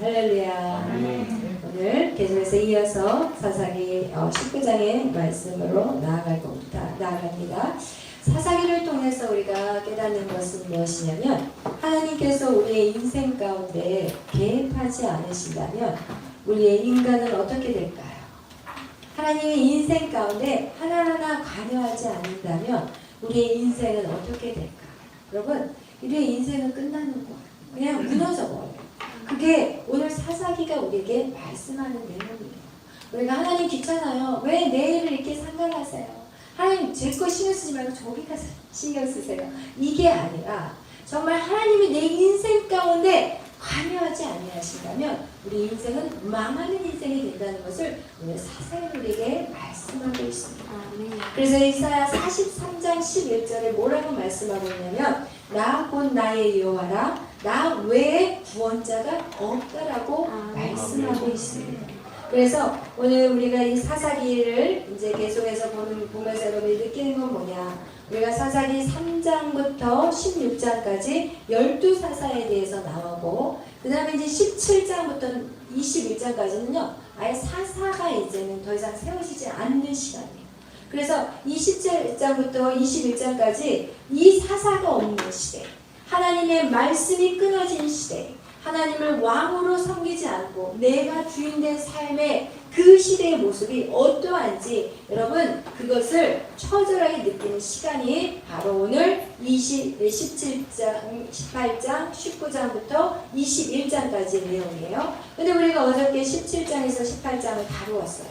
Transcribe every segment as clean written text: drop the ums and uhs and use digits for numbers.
할렐루야. 오늘 계속해서 이어서 사사기 19장의 말씀으로 나아갑니다. 사사기를 통해서 우리가 깨닫는 것은 무엇이냐면, 하나님께서 우리의 인생 가운데 개입하지 않으신다면 우리의 인간은 어떻게 될까요? 하나님의 인생 가운데 하나하나 관여하지 않는다면 우리의 인생은 어떻게 될까? 여러분, 우리의 인생은 끝나는 거예요. 그냥 무너져 버려요. 그게 오늘 사사기가 우리에게 말씀하는 내용이에요. 우리가 하나님 귀찮아요. 왜 내일을 이렇게 상관하세요? 하나님 제 거 신경 쓰지 말고 저기 가서 신경 쓰세요. 이게 아니라 정말 하나님이 내 인생 가운데 관여하지 아니하신다면 우리 인생은 망하는 인생이 된다는 것을 오늘 사사기 우리에게 말씀하고 있습니다. 그래서 이사야 43장 11절에 뭐라고 말씀하고 있냐면, 나 곧 나의 여호와라, 나 외에 구원자가 없다라고 말씀하고 있습니다. 그래서 오늘 우리가 이 사사기를 이제 계속해서 보면서 여러분이 느끼는 건 뭐냐? 우리가 사사기 3장부터 16장까지 12사사에 대해서 나오고, 그 다음에 이제 17장부터 21장까지는요, 아예 사사가 이제는 더 이상 세워지지 않는 시간이에요. 그래서 27장부터 21장까지 이 사사가 없는 시대, 하나님의 말씀이 끊어진 시대, 하나님을 왕으로 섬기지 않고 내가 주인된 삶의 그 시대의 모습이 어떠한지 여러분 그것을 처절하게 느끼는 시간이 바로 오늘 17장, 18장, 19장부터 21장까지의 내용이에요. 근데 우리가 어저께 17장에서 18장을 다루었어요.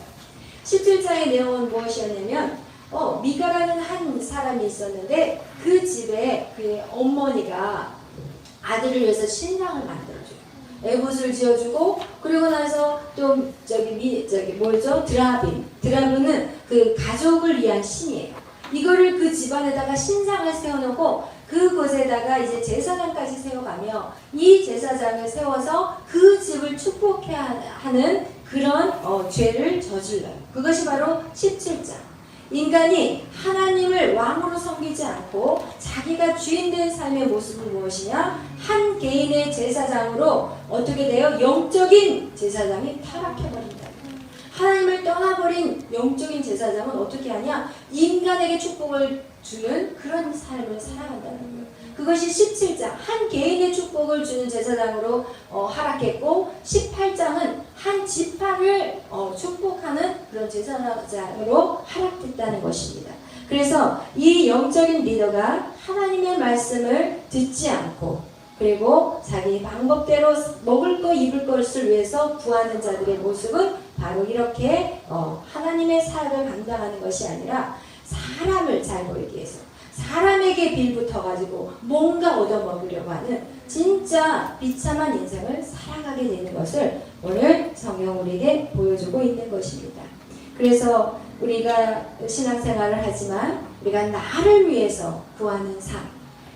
17장의 내용은 무엇이었냐면 미가라는 한 사람이 있었는데 그 집에 그의 어머니가 아들을 위해서 신랑을 만들어줘요. 에봇을 지어주고, 그리고 나서 또 드라빈은 그 가족을 위한 신이에요. 이거를 그 집안에다가 신상을 세워놓고 그곳에다가 이제 제사장까지 세워가며 이 제사장을 세워서 그 집을 축복해야 하는 그런 죄를 저질러요. 그것이 바로 17장. 인간이 하나님을 왕으로 섬기지 않고 자기가 주인된 삶의 모습은 무엇이냐? 한 개인의 제사장으로 어떻게 돼요? 영적인 제사장이 타락해버린다. 하나님을 떠나버린 영적인 제사장은 어떻게 하냐? 인간에게 축복을 주는 그런 삶을 살아간다는 거예요. 그것이 17장, 한 개인의 축복을 주는 제사장으로 하락했고, 18장은 한 지파를 축복하는 그런 제사장으로 하락됐다는 것입니다. 그래서 이 영적인 리더가 하나님의 말씀을 듣지 않고, 그리고 자기 방법대로 먹을 거 입을 것을 위해서 구하는 자들의 모습은 바로 이렇게 하나님의 사역을 감당하는 것이 아니라 사람을 잘 보이기 위해서 사람에게 빌붙어가지고 뭔가 얻어먹으려고 하는 진짜 비참한 인생을 살아가게 되는 것을 오늘 성경 우리에게 보여주고 있는 것입니다. 그래서 우리가 신앙생활을 하지만 우리가 나를 위해서 구하는 삶,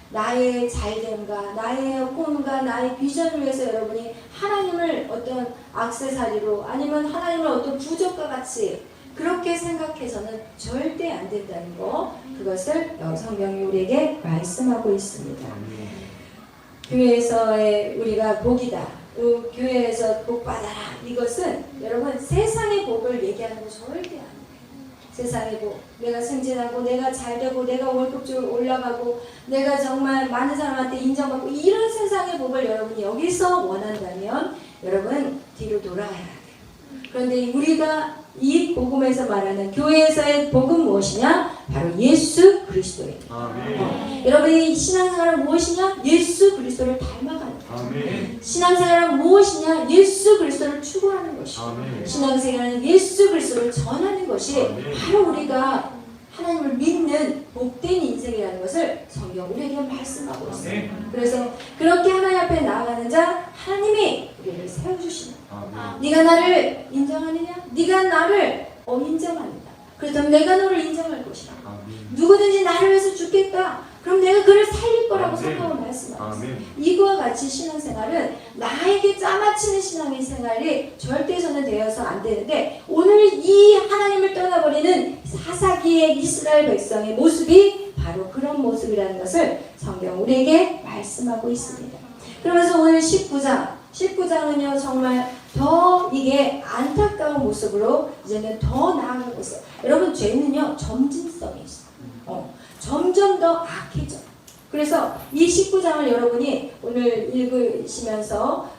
나의 잘됨과 나의 꿈과 나의 비전을 위해서 여러분이 하나님을 어떤 액세서리로 아니면 하나님을 어떤 부적과 같이 그렇게 생각해서는 절대 안 된다는 거, 그것을 성경이 우리에게 말씀하고 있습니다. 교회에서의 우리가 복이다, 교회에서 복 받아라, 이것은 여러분 세상의 복을 얘기하는 거 절대 안 돼요. 세상의 복, 내가 승진하고 내가 잘되고 내가 월급적으로 올라가고 내가 정말 많은 사람한테 인정받고 이런 세상의 복을 여러분이 여기서 원한다면 여러분 뒤로 돌아가야 돼요. 그런데 우리가 이 복음에서 말하는 교회에서의 복은 무엇이냐? 바로 예수 그리스도입니다. 여러분이 신앙생활은 무엇이냐? 예수 그리스도를 닮아가는 거죠. 신앙생활은 무엇이냐? 예수 그리스도를 추구하는 것이고, 신앙생활은 예수 그리스도를 전하는 것이 바로 우리가 하나님을 믿는 복된 인생이라는 것을 성경 우리에게 말씀하고 있습니다. 그래서 그렇게 하나님 앞에 나아가는 자 하나님이 우리를 세워주시는 거예요. 네가 나를 인정하느냐? 네가 나를 인정한다. 그렇다면 내가 너를 인정할 것이다. 누구든지 나를 위해서 죽겠다. 그럼 내가 그를 살릴 거라고 성경은 말씀하고 있어요. 이거와 같이 신앙생활은 나에게 짜맞추는 신앙의 생활이 절대서는 되어서 안 되는데, 오늘 이 하나님을 떠나버리는 사사기의 이스라엘 백성의 모습이 바로 그런 모습이라는 것을 성경 우리에게 말씀하고 있습니다. 그러면서 오늘 19장 19장은요 정말 더 이게 안타까운 모습으로 이제는 더 나아가고 있어요. 여러분 죄는요 점진성이 있어요. 점점 더 악해져. 그래서 이 19장을 여러분이 오늘 읽으시면서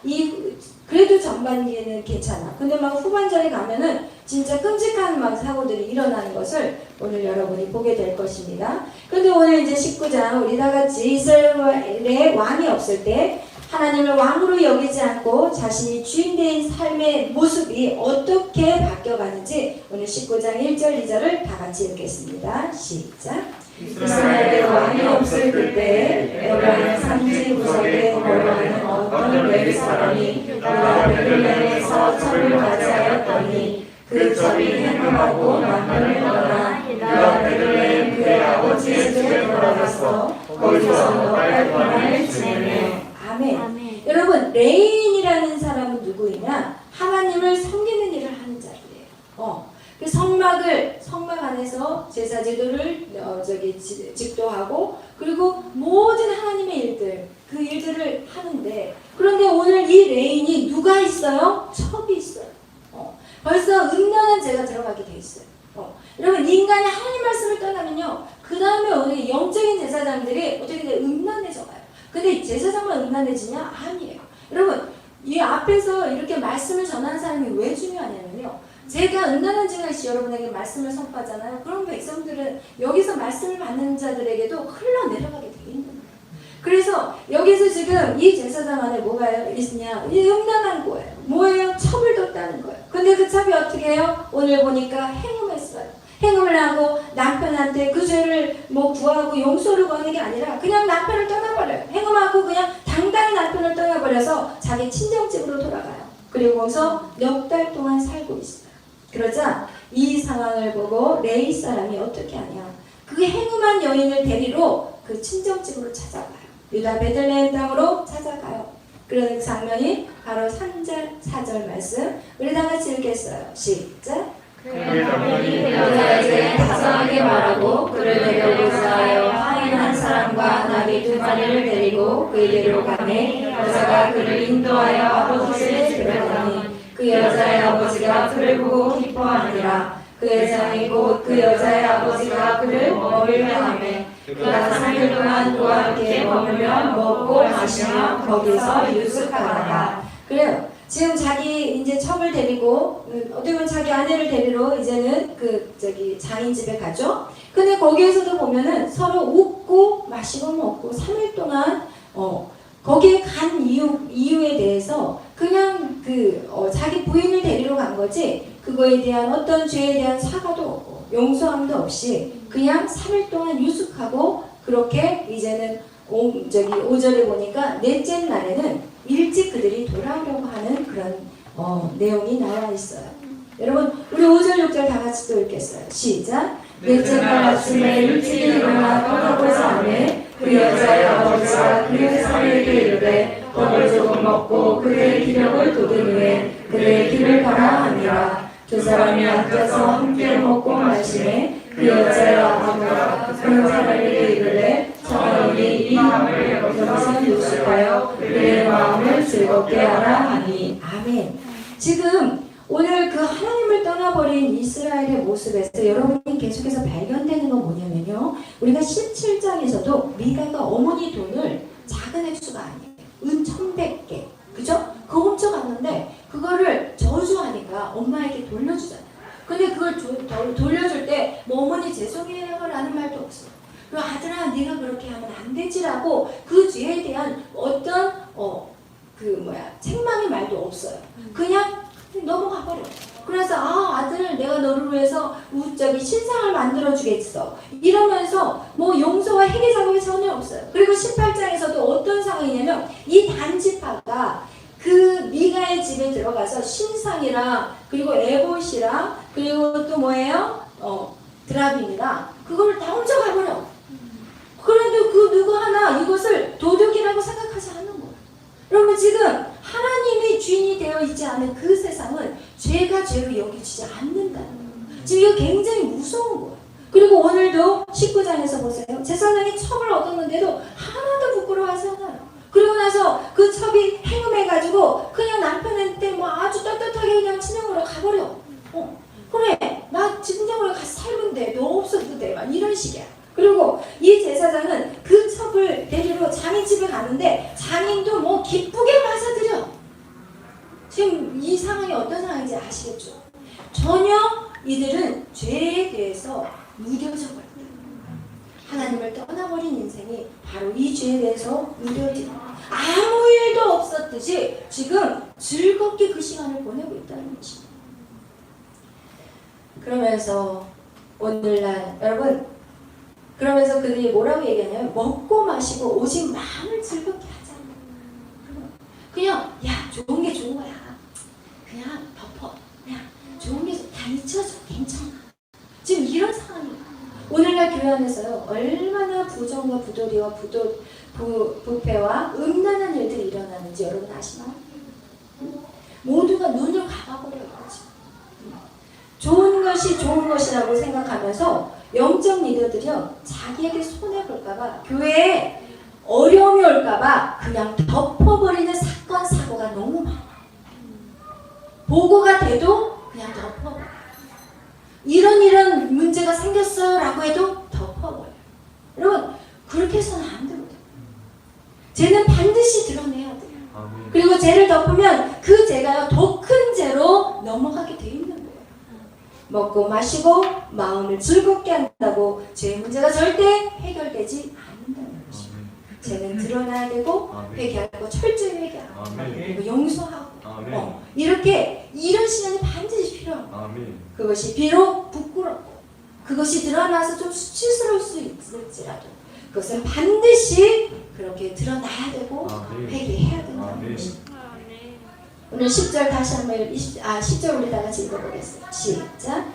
그래도 전반기에는 괜찮아. 근데 막 후반전에 가면은 진짜 끔찍한 막 사고들이 일어나는 것을 오늘 여러분이 보게 될 것입니다. 그런데 오늘 이제 19장 우리 다 같이 이스라엘의 왕이 없을 때 하나님을 왕으로 여기지 않고 자신이 주인된 삶의 모습이 어떻게 바뀌어가는지 오늘 19장 1절 2절을 다 같이 읽겠습니다. 시작. 이스라엘의 왕이 없을 그때 에브라임 산지 구석에 거주하는 어떤 레위 사람이 유다 베들레헴에서 첩을 맞이하였더니 그 첩이 행함하고 남편을 떠나 유다 베들레헴 그의 아버지의 집에 돌아가서 거기서 몇 달 동안을 지내며. 아멘. 여러분 레인이라는 사람은 누구이냐? 하나님을 섬기는 일을 하는 자들이에요. 그 성막 안에서 제사 제도를 직도하고 그리고 모든 하나님의 일들 그 일들을 하는데 그런데 오늘 이 레인이 누가 있어요? 첩이 있어요. 벌써 음란한 죄가 들어가게 돼 있어요. 여러분 인간이 하나님 말씀을 떠나면요 그 다음에 오늘 영적인 제사장들이 어떻게 돼? 음란해져 가요. 근데 제사장만 음란해지냐? 아니에요. 여러분 이 앞에서 이렇게 말씀을 전하는 사람이 왜 중요하냐면요 제가 음란한 죄가 있이 여러분에게 말씀을 선포하잖아요. 그럼 백성들은 여기서 말씀을 받는 자들에게도 흘러내려가게 돼 있는 거예요. 그래서 여기서 지금 이 제사장 안에 뭐가 있느냐? 이 음란한 거예요. 뭐예요? 첩을 뒀다는 거예요. 근데 그 첩이 어떻게 해요? 오늘 보니까 행음했어요. 행음을 하고 남편한테 그 죄를 구하고 용서를 구하는 게 아니라 그냥 남편을 떠나버려요. 행음하고 그냥 당당히 남편을 떠나버려서 자기 친정집으로 돌아가요. 그리고 거기서 몇 달 동안 살고 있어요. 그러자 이 상황을 보고 레위 사람이 어떻게 하냐? 그 행음한 여인을 데리러 그 친정집으로 찾아가요. 유다 베들레헴 땅으로 찾아가요. 그런 장면이 바로 3절 4절 말씀 우리 다 같이 읽겠어요. 시작. 그 남편이 여자에게 다정하게 말하고 그를 데려오고자 하여 하인 한 사람과 나귀 2마리를 데리고 그에게로 가매 여자가 그를 인도하여 아버지 집에 들어가니 그 여자의 아버지가 그를 보고 기뻐하니라. 그 여자의 곧 그 여자의 아버지가 그를 머물게 하매 그가 3일 동안 그와 함께 머물며 먹고 마시며 거기서 유숙하다가. 그래요. 지금 자기 이제 첩을 데리고 어떻게 보면 자기 아내를 데리러 이제는 장인 집에 가죠. 근데 거기에서도 보면은 서로 웃고 마시고 먹고 3일 동안 거기에 간 이유에 대해서 그냥 자기 부인을 데리러 간 거지 그거에 대한 어떤 죄에 대한 사과도 없고 용서함도 없이 그냥 3일 동안 유숙하고 그렇게 이제는 5절에 보니까 넷째 날에는 일찍 그들이 돌아오려고 하는 그런 내용이 나와 있어요. 여러분 우리 5절 6절 다 같이 또 읽겠어요. 시작. 넷째 날 아침에 일찍 일어나 떠나고자 하매 그 여자의 아버지가 그 사내에게 이르되 떡을 조금 먹고 그의 기력을 돋은 후에 그의 길을 가라 하니라. 두 사람이 앉아서 함께 먹고 마시매 그 여자의 아버지가 그 사람에게 이르되 청하노니 이 밤을 여기서 유숙하여 그의 마음을 즐겁게 하라 하니. 아멘. 지금 오늘 그 하나님을 떠나버린 이스라엘의 모습에서 여러분이 계속해서 발견되는 건 뭐냐면요. 우리가 17장에서도 미가가 어머니 돈을 작은 액수가 아니에요. 은 1,100개. 그죠? 그거 훔쳐갔는데 그거를 저주하니까 엄마에게 돌려주잖아요. 근데 그걸 돌려줄 때 뭐 어머니 죄송해요 라는 말도 없어요. 그리고 아들아 네가 그렇게 하면 안 되지라고 그 죄에 대한 어떤 책망의 말도 없어요. 그냥 넘어가 버려. 그래서 아들 내가 너를 위해서 신상을 만들어 주겠어 이러면서 용서와 회개 작업이 전혀 없어요. 그리고 18장에서도 어떤 상황이냐면 이 단지파가 그 미가의 집에 들어가서 신상이랑 그리고 에봇이랑 그리고 또 뭐예요? 드라빔이랑 그걸 다 훔쳐가 버려. 그래도 그 누구 하나 이것을 도둑이라고 생각하지 않는 거예요. 여러분 지금 하나님이 주인이 되어 있지 않은 그 세상은 죄가 죄로 여기지지 않는다는 거예요. 지금 이거 굉장히 무서운 거예요. 그리고 오늘도 19장에서 보세요. 제사장이 첩을 얻었는데도 하나도 부끄러워하지 않아요. 그리고 나서 그 첩이 행음해가지고 기쁘게 가는데 장인도 뭐 기쁘게 맞아들여. 지금 이 상황이 어떤 상황인지 아시겠죠? 전혀 이들은 죄에 대해서 무뎌져 버렸다. 하나님을 떠나버린 인생이 바로 이 죄에 대해서 무뎌지는, 아무 일도 없었듯이 지금 즐겁게 그 시간을 보내고 있다는 것입니다. 그러면서 오늘날 여러분, 그러면서 그들이 뭐라고 얘기하냐면 먹고 마시고 오직 마음을 즐겁게 하자. 그냥 야 좋은 게 좋은 거야. 그냥 덮어. 그냥 좋은 게 다 잊혀져. 괜찮아. 지금 이런 상황이에요. 오늘날 교회 안에서요 얼마나 부정과 부도리와 부패와 음란한 일들이 일어나는지 여러분 아시나요? 모두가 눈을 감아버려요. 좋은 것이 좋은 것이라고 생각하면서 영적 리더들이요 자기에게 손해볼까봐, 교회에 어려움이 올까봐 그냥 덮어버리는 사건 사고가 너무 많아요. 보고가 돼도 그냥 덮어버려요. 이런 문제가 생겼어요 라고 해도 덮어버려요. 여러분 그렇게 해서는 안 됩니다. 죄는 반드시 드러내야 돼요. 그리고 죄를 덮으면 그 죄가 더 큰 죄로 넘어가게 돼 있는 거예요. 먹고 마시고 마음을 즐겁게 한다고 죄 문제가 절대 해결되지 않는다는 것이죠. 죄는 드러나야 되고 회개하고 철저히 회개하고 그리고 용서하고 이렇게 이런 시간이 반드시 필요합니다. 그것이 비록 부끄럽고 그것이 드러나서 좀 수치스러울 수 있을지라도 그것은 반드시 그렇게 드러나야 되고 회개해야 된다는 것입니다. 오늘 10절 다시 한번 10절 우리 다 같이 읽어보겠습니다. 시작.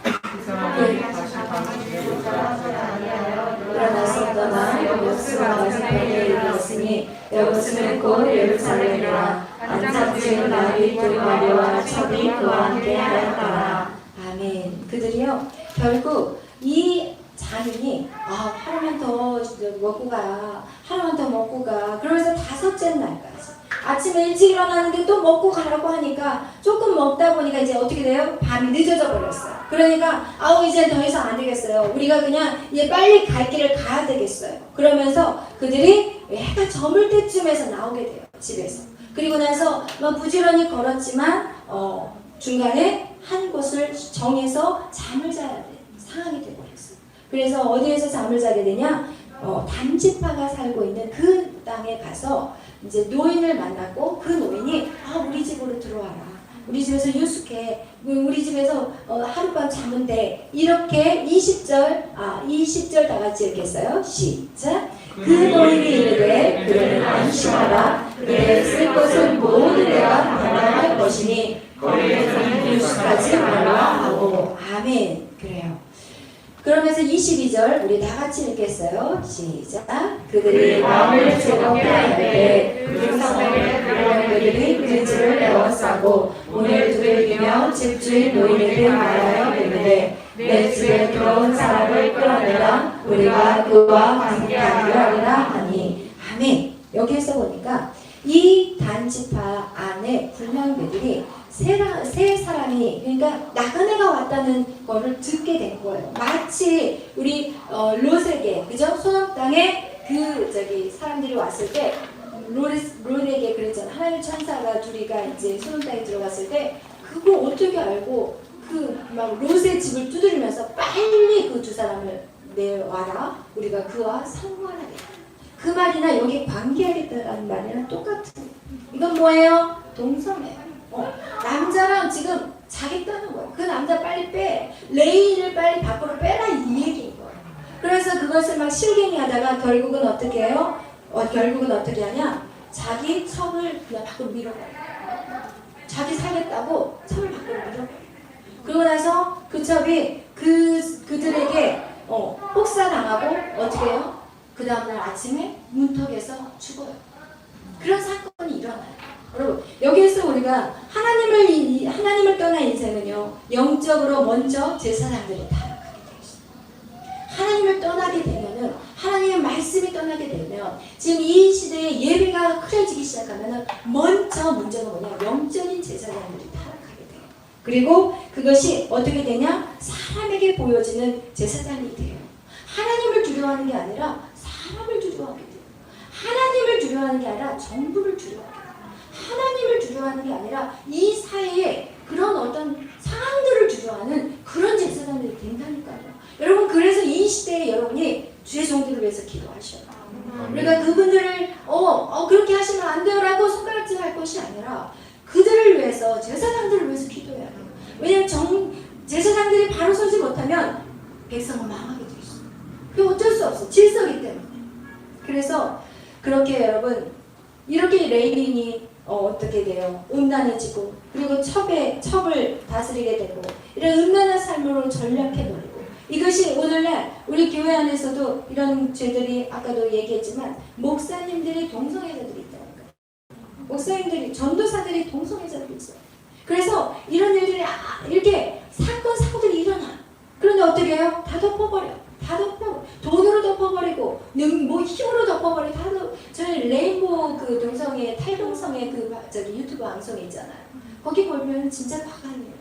그러나서 떠나 여호수아와 가자에 이르렀으니 여호수는 곧 예루살렘이라 안착지은 나비 두 마리와 첩이 그와 함께 하였더라. 아멘. 그들이요 결국 이 장인이 하루만 더 먹고 가, 하루만 더 먹고 가. 그러면서 다섯째 날까지 아침에 일찍 일어나는데 또 먹고 가라고 하니까 조금 먹다 보니까 이제 어떻게 돼요? 밤이 늦어져 버렸어요. 그러니까 이제 더 이상 안 되겠어요. 우리가 그냥 이제 빨리 갈 길을 가야 되겠어요. 그러면서 그들이 해가 저물 때쯤에서 나오게 돼요. 집에서. 그리고 나서 부지런히 걸었지만 중간에 한 곳을 정해서 잠을 자야 돼. 상황이 되어버렸어요. 그래서 어디에서 잠을 자게 되냐? 단지파가 살고 있는 그 땅에 가서 이제 노인을 만났고 그 노인이 우리 집으로 들어와라. 우리 집에서 유숙해. 우리 집에서 하룻밤 자면 돼. 이렇게 20절 다 같이 읽겠어요. 시작. 그 노인이 이르되 그를 안심하라. 그의 쓸 것은 모든 내가 감당할 것이니 거기에서 유숙하지 말라 하고. 아멘. 그래요. 그러면서 22절 우리 다 같이 읽겠어요. 시작. 그들이 마음을 즐겁게 할 때 그 성에 들어온 그들이 그 집을 에워싸고 문을 두들기며 집주인 노인에게 말하여 이르되 내 집에 들어온 사람을 끌어내라. 우리가 그와 함께하기로 하리라 하니. 아멘. 여기에서 보니까 이 단지파 안에 불량배들이 세 사람이, 그러니까 나그네가 왔다는 거를 듣게 된 거예요. 마치 우리 롯에게, 그죠? 소돔 땅에 사람들이 왔을 때 롯에게 그랬잖아. 하나님 천사가 둘이가 이제 소돔 땅에 들어갔을 때 그거 어떻게 알고 막 롯의 집을 두드리면서 빨리 그 두 사람을 내와라. 우리가 그와 상관하겠다. 그 말이나 여기 관계하겠다는 말이랑 똑같은. 이건 뭐예요? 동성애예요. 남자랑 지금 자겠다는 거예요. 그 남자 빨리 빼. 레이를 빨리 밖으로 빼라 이 얘기인 거예요. 그래서 그것을 막 실갱이 하다가 결국은 어떻게 해요? 결국은 어떻게 하냐? 자기 첩을 그냥 밖으로 밀어버려요. 자기 살겠다고 첩을 밖으로 밀어버려요. 그러고 나서 그 첩이 그들에게 혹사당하고 어떻게 해요? 그 다음날 아침에 문턱에서 죽어요. 그런 사건이 일어나요. 여러분 여기에서 우리가 하나님을 떠난 인생은요 영적으로 먼저 제사장들이 타락하게 되어 있습니다. 하나님을 떠나게 되면은 하나님의 말씀이 떠나게 되면 지금 이 시대에 예배가 흐려지기 시작하면은 먼저 문제가 뭐냐? 영적인 제사장들이 타락하게 돼요. 그리고 그것이 어떻게 되냐? 사람에게 보여지는 제사장이 돼요. 하나님을 두려워하는 게 아니라 사람을 두려워하게 돼요. 하나님을 두려워하는 게 아니라 정부를 두려워하는 거예요. 하나님을 두려워하는 게 아니라 이 사회에 그런 어떤 상황들을 두려워하는 그런 제사장들이 된다니까요. 여러분 그래서 이 시대에 여러분이 주의 종들을 위해서 기도하셔요. 그러니까 그분들을 그렇게 하시면 안 돼요라고 손가락질 할 것이 아니라 그들을 위해서 제사장들을 위해서 기도해야 돼요. 왜냐하면 제사장들이 바로 서지 못하면 백성은 망하게 돼 있어요. 그게 어쩔 수 없어. 질서이기 때문에. 그래서 그렇게 여러분 이렇게 레이인이 어떻게 돼요? 음란해지고 그리고 첩을 다스리게 되고 이런 음란한 삶으로 전락해버리고 이것이 오늘날 우리 교회 안에서도 이런 죄들이 아까도 얘기했지만 목사님들이 동성애자들이 있다는 거예요. 목사님들이 전도사들이 동성애자들이 있어요. 그래서 이런 일들이 이렇게 사건 사고들이 일어나. 그런데 어떻게 해요? 다 덮어버려. 돈으로 덮어버리고 힘으로 덮어버리고 저희 레인보우 그 동성애 탈동성애 유튜브 방송이 있잖아요. 거기 보면 진짜 과한 일이에요.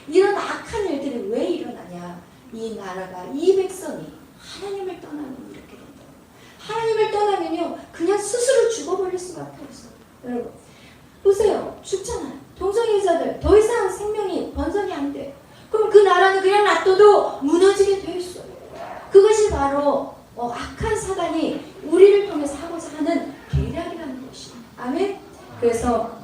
이런 악한 일들이 왜 일어나냐? 이 나라가 이 백성이 하나님을 떠나면 이렇게 된다. 하나님을 떠나면요 그냥 스스로 죽어버릴 수밖에 없어요. 여러분 보세요. 죽잖아요. 동성애자들 더 이상 생명이 번성이 안 돼요. 그럼 그 나라는 그냥 놔둬도 무너지게 돼 있어요. 그것이 바로 악한 사단이 우리를 통해서 하고자 하는 계략이라는 것이에요. 아멘. 그래서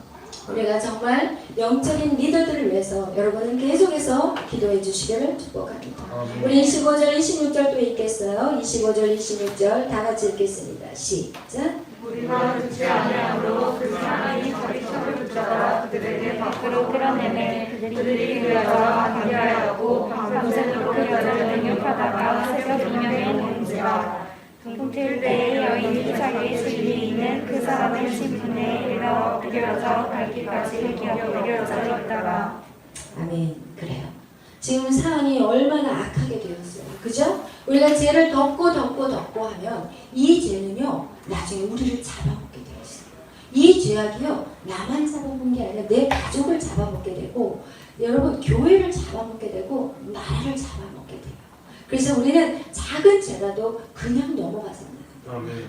우리가 정말 영적인 리더들을 위해서 여러분은 계속해서 기도해 주시기를 축복합니다. 우리 25절 26절 또 읽겠어요. 25절 26절 다 같이 읽겠습니다. 시작. 우리가 듣지 아니하므로 그 사람이 자기 첩을 붙잡아 그들에게 밖으로 끌어내매 그들이 그 여자와 관계하였고 밤새도록 그 여자를 능욕하다가 새벽 이명에 오는지라. 동틀 때에 여인이 자기의 집이 있는 그 사람의 신분에 이르러 엎드려서 밟기까지 엎드려져 있다가. 아멘. 그래요. 지금 상황이 얼마나 악하게 되었어요. 그죠? 우리가 죄를 덮고 하면 이 죄는요 나중에 우리를 잡아먹게 되어 있어요. 이 죄악이요 나만 잡아먹는 게 아니라 내 가족을 잡아먹게 되고 여러분 교회를 잡아먹게 되고 나라를 잡아먹게 돼요. 그래서 우리는 작은 죄라도 그냥 넘어가서는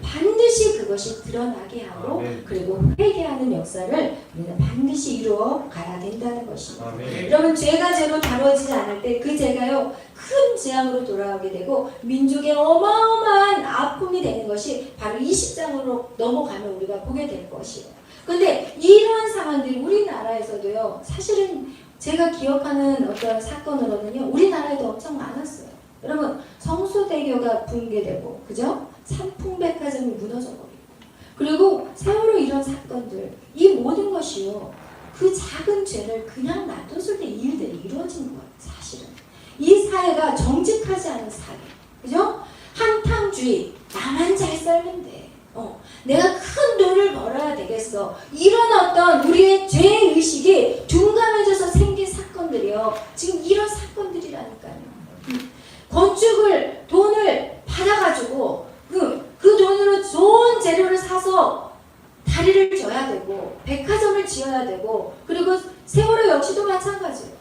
반드시 그것이 드러나게 하고 그리고 회개하는 역사를 우리는 반드시 이루어 가야 된다는 것입니다. 여러분 죄가 죄로 다뤄지지 않을 때 그 죄가요 큰 재앙으로 돌아오게 되고 민족의 어마어마한 아픔이 되는 것이 바로 이 십장으로 넘어가면 우리가 보게 될 것이에요. 그런데 이러한 상황들이 우리나라에서도요 사실은 제가 기억하는 어떤 사건으로는요 우리나라에도 엄청 많았어요. 여러분 성수대교가 붕괴되고 그죠? 삼풍백화점이 무너져버리고 그리고 세월호 이런 사건들 이 모든 것이요 그 작은 죄를 그냥 놔뒀을 때 일들이 이루어지는 거예요. 사실은 이 사회가 정직하지 않은 사회 그죠? 한탕주의 나만 잘 살면 돼 내가 큰 돈을 벌어야 되겠어 이런 어떤 우리의 죄의식이 둔감해져서 생긴 사건들이요 지금 이런 사건들이라니까요. 돈을 받아가지고 그 돈으로 좋은 재료를 사서 다리를 져야 되고 백화점을 지어야 되고 그리고 세월호 역시도 마찬가지예요.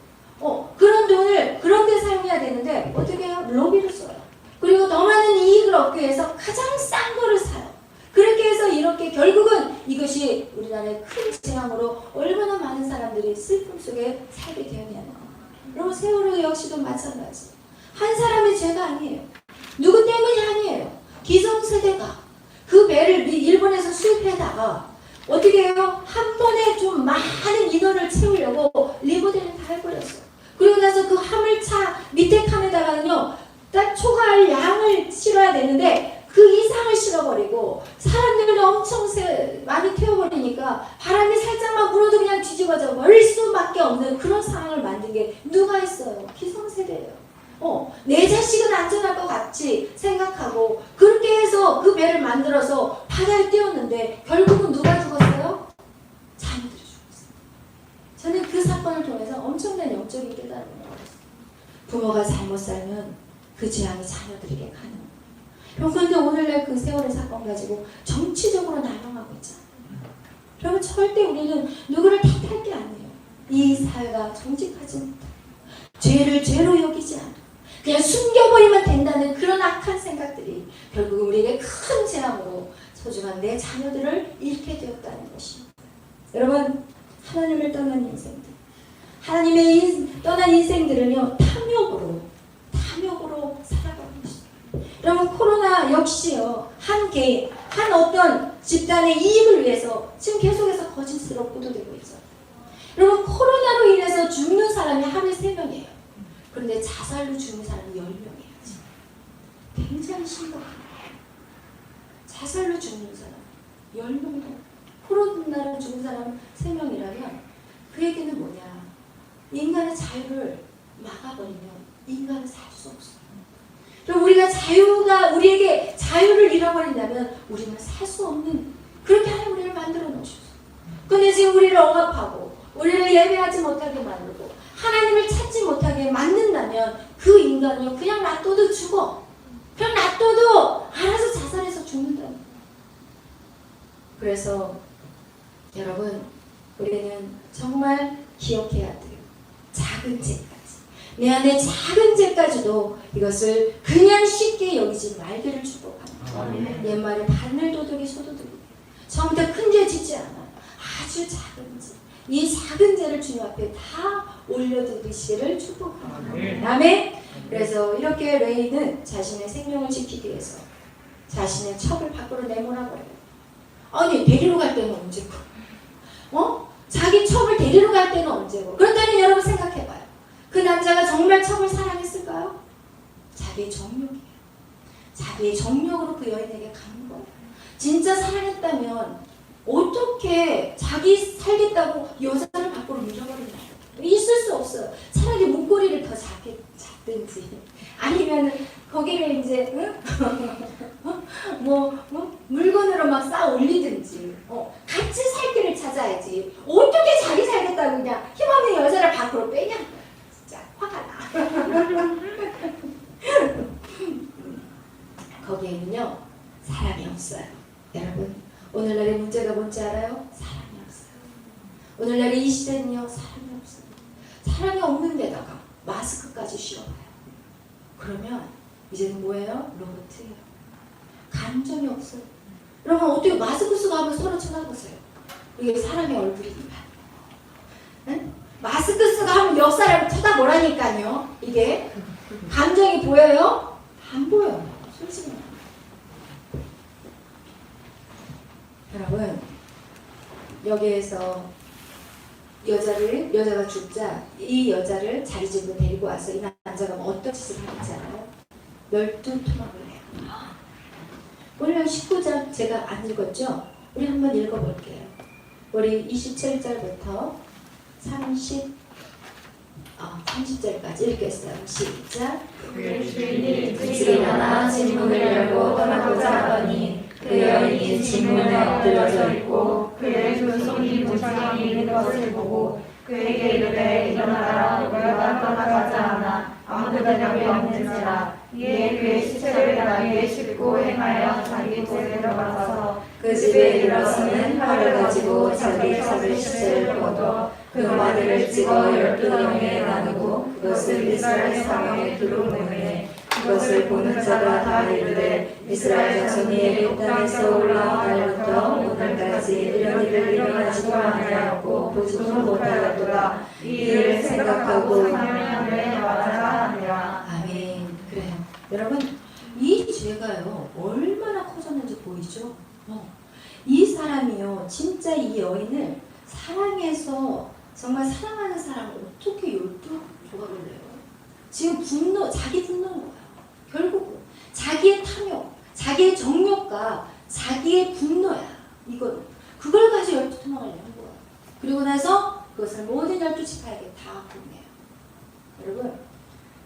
그런 돈을 그런 데 사용해야 되는데 어떻게 해요? 로비를 써요. 그리고 더 많은 이익을 얻기 위해서 가장 싼 거를 사요. 그렇게 해서 이렇게 결국은 이것이 우리나라의 큰 재앙으로 얼마나 많은 사람들이 슬픔 속에 살게 되었냐는 거예요. 여러분 세월호 역시도 마찬가지. 한 사람의 죄가 아니에요. 누구 때문이 아니에요. 기성세대가 그 배를 일본에서 수입해다가 어떻게 해요? 한 번에 좀 많은 인원을 채우려고 리모델링 다 해버렸어요. 그리고 나서 그 화물차 밑에 칸에다가는요 딱 초과할 양을 실어야 되는데 그 이상을 실어버리고 사람들을 엄청 많이 태워버리니까 바람이 살짝만 불어도 그냥 뒤집어져 버릴 수밖에 없는 그런 상황을 만든 게 누가 있어요? 기성세대예요. 내 자식은 안전할 것 같이 생각하고 그렇게 해서 그 배를 만들어서 바다에 띄웠는데 결국은 누가 죽었어요? 자녀들이 죽었어요. 저는 그 사건을 통해서 엄청난 영적인 깨달음을 얻었어요. 부모가 잘못 살면 그 재앙이 자녀들에게 가는 거예요. 그런데 오늘날 그 세월의 사건 가지고 정치적으로 나눠가고 있잖아요. 그러면 절대 우리는 누구를 탓할 게 아니에요. 이 사회가 정직하지 못하고 죄를 죄로 여기지 않아 그냥 숨겨버리면 된다는 그런 악한 생각들이 결국 우리에게 큰 재앙으로 소중한 내 자녀들을 잃게 되었다는 것입니다. 여러분, 하나님을 떠난 인생들, 떠난 인생들은요, 탐욕으로 살아가는 것입니다. 여러분, 코로나 역시요, 한 개인, 한 어떤 집단의 이익을 위해서 지금 계속해서 거짓으로 보도되고 있죠. 여러분, 코로나로 인해서 죽는 사람이 하루에 3명이에요. 그런데 자살로 죽는 사람이 10명이에요. 굉장히 심각합니다. 자살로 죽는 사람 10명도, 코로나로 죽는 사람 3명이라면 그 얘기는 뭐냐? 인간의 자유를 막아버리면 인간은 살 수 없어요. 그럼 우리에게 자유를 잃어버린다면 우리는 살 수 없는, 그렇게 하나님 우리를 만들어 놓으셨어요. 근데 지금 우리를 억압하고 우리를 예배하지 못하게 만들고 하나님을 찾지 못하게 만든다면 그 인간은 그냥 놔둬도 죽어. 그냥 놔둬도 알아서 자살해서 죽는다. 그래서 여러분, 우리는 정말 기억해야 돼요. 작은 죄까지, 내 안에 작은 죄까지도 이것을 그냥 쉽게 여기지 말기를 축복합니다. 옛말에 바늘 도둑이 소도둑이에요. 처음부터 큰 죄 짓지 않아요. 아주 작은 죄, 이 작은 죄를 주님 앞에 다 올려드리시기를 축복합니다. 아멘. 그래서 이렇게 레이는 자신의 생명을 지키기 위해서 자신의 첩을 밖으로 내몰아버려요. 아니, 데리러 갈 때는 언제고? 자기 첩을 데리러 갈 때는 언제고? 그렇다면 여러분 생각해봐요. 그 남자가 정말 첩을 사랑했을까요? 자기의 정욕이에요. 자기의 정욕으로 그 여인에게 간 거예요. 진짜 사랑했다면 어떻게 자기 살겠다고 여자를 밖으로 밀어버리나요? 있을 수 없어요. 차라리 목걸이를 더 잡든지 아니면 거기를 이제 물건으로 막 쌓아 올리든지 같이 살 길을 찾아야지. 어떻게 자기 살겠다고 그냥 힘없는 여자를 밖으로 빼냐. 진짜 화가 나. 거기에는요, 사람이 없어요. 여러분, 오늘날의 문제가 뭔지 알아요? 사람이 없어요. 오늘날의 이 시대는요, 사람이 없어요. 사람이 없는 데다가 마스크까지 씌워봐요. 그러면 이제는 뭐예요? 로봇이에요. 감정이 없어요. 여러분, 어떻게 마스크 쓰고 한번 서로 쳐다보세요. 이게 사람의 얼굴이니까. 응? 마스크 쓰고 하면 옆 사람을 쳐다보라니까요. 이게 감정이 보여요? 안 보여요. 솔직히. 여러분, 여기에서 여자가 죽자 이 여자를 자리집으로 데리고 와서 이 남자가 어떤 짓을 하는지 알아요? 12토막을 해요. 오늘 19장 제가 안 읽었죠? 우리 한번 읽어볼게요. 우리 27절부터 30절까지 읽겠어요. 시작. 그의 주인이 일찍 일어나 진문을 열고 떠나고자 하더니 그 여인이 진문에 엎드려져 있고 그의 두 손이 무상히 있는 것을 보고 그에게 이르되 일어나라 우리가 떠나가자 하나 아무 대답이 없는지라. 이에 그의 시체를 나귀에 싣고 행하여 자기 집에 들어가서 그 집에 이르러서는 활을 가지고 자기 잡을 시체를 거둬 그 마디를 찍어 12명에 나누고 그것을 이스라엘 사방에 두루 보내매 그것을 보는 자가 다 이르되 이스라엘 자손이 애굽 땅에서 올라온 날부터 오늘까지 이런 일을 일어나지도 아니하였고 보지도 못하였도다. 이 일을 생각하고 사명하되 말하자 하니라. 아멘. 그래요. 여러분, 이 죄가요 얼마나 커졌는지 보이죠? 이 사람이요 진짜 이 여인을 사랑해서 정말 사랑하는 사람을 어떻게 12조각을 내요? 지금 자기 분노인 거예요. 결국은 자기의 탐욕, 자기의 정욕과 자기의 분노야. 이거는 그걸 가지고 12토막을 낸 거예요. 그리고 나서 그것을 모든 12지파에게 다 보내요. 여러분,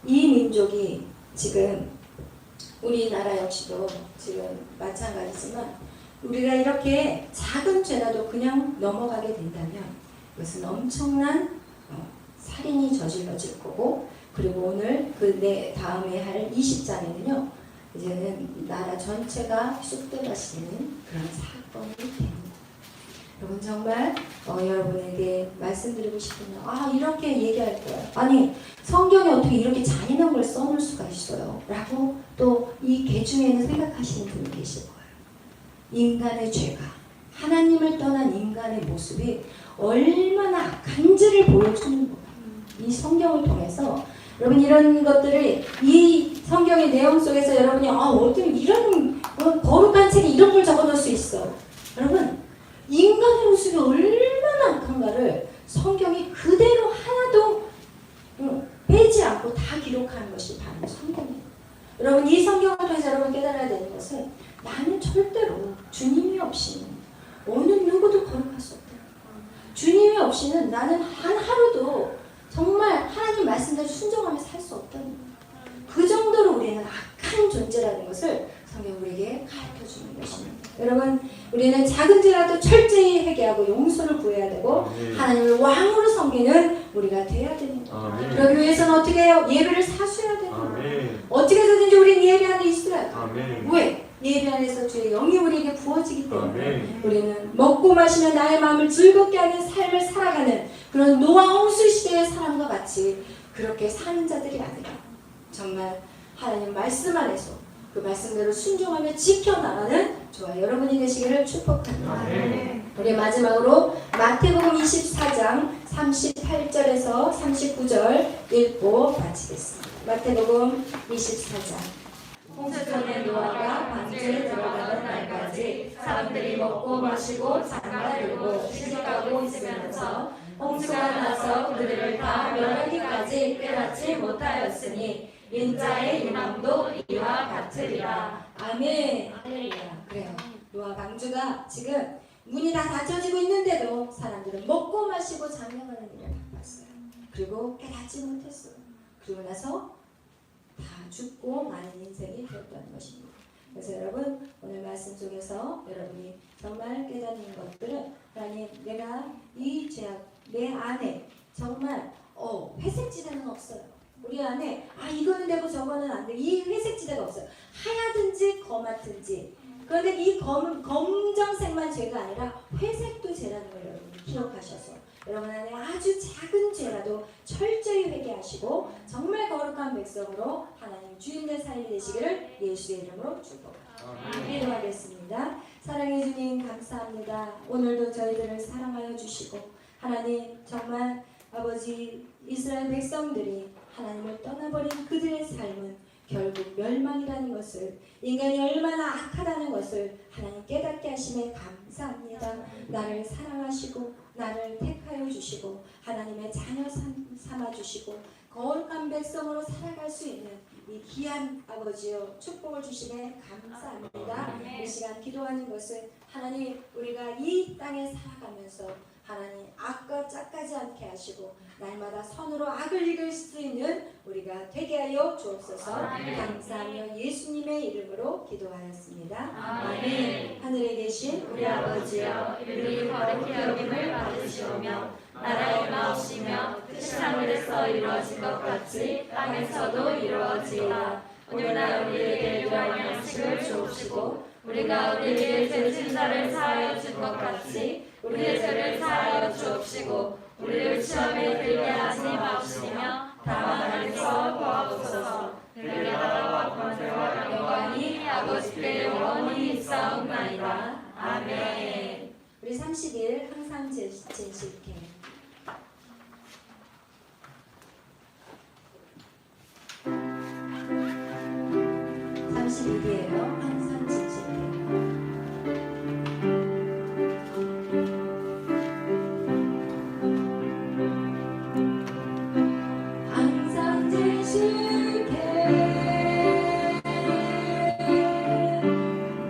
이 민족이 지금 우리나라 역시도 지금 마찬가지지만 우리가 이렇게 작은 죄라도 그냥 넘어가게 된다면 이것은 엄청난 살인이 저질러질 거고, 그리고 오늘 그 다음에 할 20장에는요 이제는 나라 전체가 쑥대밭이는 그런 사건이 됩니다. 여러분, 정말 여러분에게 말씀드리고 싶으면 이렇게 얘기할 거예요. 아니, 성경에 어떻게 이렇게 잔인한 걸 써놓을 수가 있어요? 라고 또 이 개 중에는 생각하시는 분이 계실 거예요. 인간의 죄가, 하나님을 떠난 인간의 모습이 얼마나 악한지를 보여주는 거예요. 이 성경을 통해서 여러분 이런 것들을 이 성경의 내용 속에서 여러분이 어떻게 이런 거룩한 책에 이런 걸 적어놓을 수 있어. 여러분 인간의 모습이 얼마나 악한가를 성경이 그대로 하나도 빼지 않고 다 기록하는 것이 바로 성경이에요. 여러분 이 성경을 통해서 여러분 깨달아야 되는 것은 나는 절대로 주님이 없이는 어느 누구도 거룩할 수 없다. 주님이 없이는 나는 한 하루도 정말 하나님 말씀대로 순종하며 살 수 없다는 거예요. 그 정도로 우리는 악한 존재라는 것을 성경 우리에게 가르쳐주는 것입니다. 여러분 우리는 작은 죄라도 철저히 회개하고 용서를 구해야 되고 하나님을 왕으로 섬기는 우리가 돼야 되는 거예요. 그러기 위해서는 어떻게 해요? 예배를 사수해야 되는 거예요. 어떻게 해서든지 우리는 예배 안에 있어야 돼요. 왜? 예배 안에서 주의 영이 우리에게 부어지기 때문에 우리는 먹고 마시며 나의 마음을 즐겁게 하는 삶을 살아가는 그런 노아 홍수 시대의 사람과 같이 그렇게 사는 자들이 아니라 정말 하나님 말씀 안에서 그 말씀대로 순종하며 지켜나가는 저와 여러분이 되시기를 축복합니다. 우리 마지막으로 마태복음 24장 38절에서 39절 읽고 마치겠습니다. 마태복음 24장. 홍수 전에 노아가 방주에 들어가는 날까지 사람들이 먹고 마시고 장가 들고 시집가고 있으면서 홍수가 나서 그들을 다 멸하기까지 깨닫지 못하였으니 인자의 임함도 이와 같으리라. 아멘. 할렐루야. 그래요. 노아 방주가 지금 문이 다 닫혀지고 있는데도 사람들은 먹고 마시고 장가가는 일을 바빴어요. 그리고 깨닫지 못했어요. 그리고 나서 다 죽고 많은 인생이 되었다는 것입니다. 그래서 여러분 오늘 말씀 속에서 여러분이 정말 깨닫는 것들은 하나님 내가 이 죄악 내 안에 정말 회색지대는 없어요. 우리 안에 이거는 되고 저거는 안 돼. 이 회색지대가 없어요. 하얗든지 검하든지. 그런데 이 검정색만 죄가 아니라 회색도 죄라는 걸 여러분이 기억하셔서 여러분 안에 아주 작은 죄라도 철저히 회개하시고 정말 거룩한 백성으로 하나님 주인의 삶이 되시기를 예수의 이름으로 축복합니다. 기도하겠습니다. 사랑해 주님 감사합니다. 오늘도 저희들을 사랑하여 주시고 하나님 정말 아버지 이스라엘 백성들이 하나님을 떠나버린 그들의 삶은 결국 멸망이라는 것을 인간이 얼마나 악하다는 것을 하나님 깨닫게 하심에 감사합니다. 나를 사랑하시고 나를 택하여 주시고 하나님의 자녀 삼아주시고 거룩한 백성으로 살아갈 수 있는 이 귀한 아버지여 축복을 주심에 감사합니다. 이 시간 기도하는 것은 하나님 우리가 이 땅에 살아가면서 하나님 악과 짝하지 않게 하시고 날마다 선으로 악을 이길 수 있는 우리가 되게 하여 주옵소서. 감사하며 예수님의 이름으로 기도하였습니다. 아멘. 하늘에 계신 우리 아버지여 이름이 거룩히 여김을 받으시오며 나라의 마옵시며 뜻이 하늘에서 이루어진 것 같이 땅에서도 이루어지이다. 오늘날 우리에게 일용할 양식을 주옵시고 우리가 우리에게 죄진 자를 사하여 준 것 같이 우리의 죄를 사하여 주옵시고 우리를 시험에 들게 하지 마옵시며 다만 하나님께서 도와주소서. 그러나 권세와 영광이 아버지께 영원히 있사옵나이다. 아멘. 우리 30일 항상 진실케 32일이에요. 항상 진실케 항상 진실케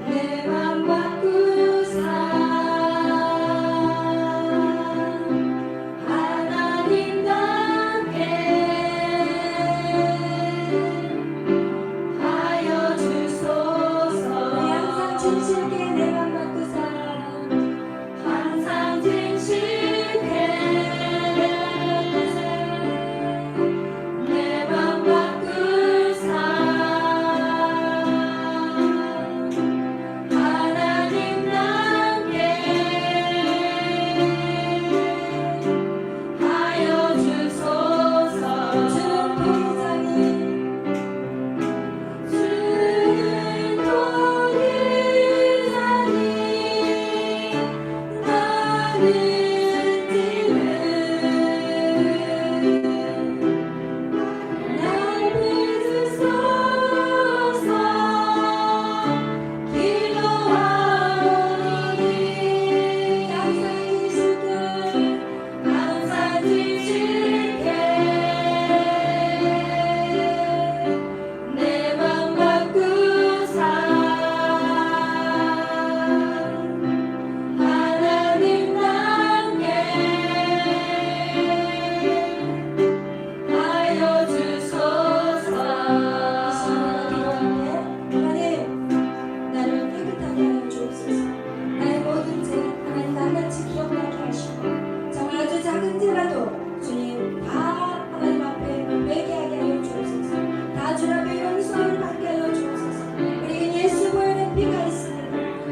내 맘 바꾸사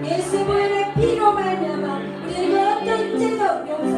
예수 보혈의 피로 말미암아 우리는 어떤 죄도 용서